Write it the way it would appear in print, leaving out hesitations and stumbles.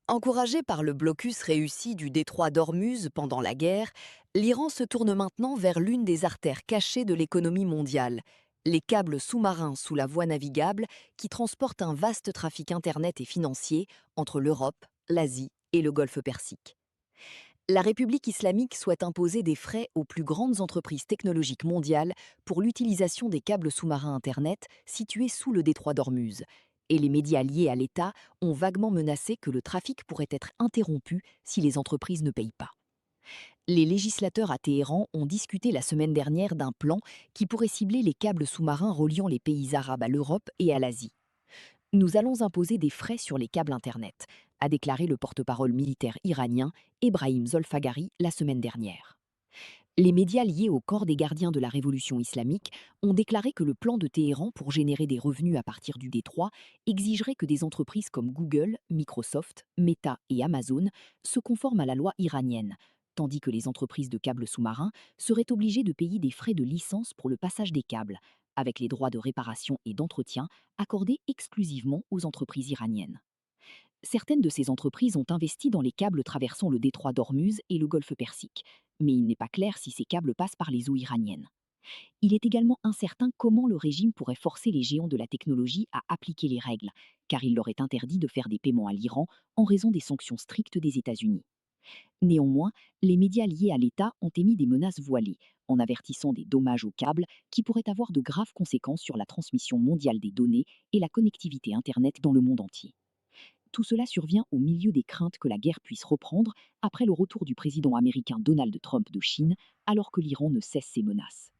Encouragé par le blocus réussi du détroit d'Ormuz pendant la guerre, l'Iran se tourne maintenant vers l'une des artères cachées de l'économie mondiale, les câbles sous-marins sous la voie navigable qui transportent un vaste trafic Internet et financier entre l'Europe, l'Asie et le Golfe Persique. La République islamique souhaite imposer des frais aux plus grandes entreprises technologiques mondiales pour l'utilisation des câbles sous-marins Internet situés sous le détroit d'Ormuz. Et les médias liés à l'État ont vaguement menacé que le trafic pourrait être interrompu si les entreprises ne payent pas. Les législateurs à Téhéran ont discuté la semaine dernière d'un plan qui pourrait cibler les câbles sous-marins reliant les pays arabes à l'Europe et à l'Asie. Nous allons imposer des frais sur les câbles Internet, a déclaré le porte-parole militaire iranien Ebrahim Zolfagari la semaine dernière. Les médias liés au corps des gardiens de la révolution islamique ont déclaré que le plan de Téhéran pour générer des revenus à partir du détroit exigerait que des entreprises comme Google, Microsoft, Meta et Amazon se conforment à la loi iranienne, tandis que les entreprises de câbles sous-marins seraient obligées de payer des frais de licence pour le passage des câbles, avec les droits de réparation et d'entretien accordés exclusivement aux entreprises iraniennes. Certaines de ces entreprises ont investi dans les câbles traversant le détroit d'Ormuz et le golfe Persique, mais il n'est pas clair si ces câbles passent par les eaux iraniennes. Il est également incertain comment le régime pourrait forcer les géants de la technologie à appliquer les règles, car il leur est interdit de faire des paiements à l'Iran en raison des sanctions strictes des États-Unis. Néanmoins, les médias liés à l'État ont émis des menaces voilées, en avertissant des dommages aux câbles qui pourraient avoir de graves conséquences sur la transmission mondiale des données et la connectivité Internet dans le monde entier. Tout cela survient au milieu des craintes que la guerre puisse reprendre après le retour du président américain Donald Trump de Chine, alors que l'Iran ne cesse ses menaces.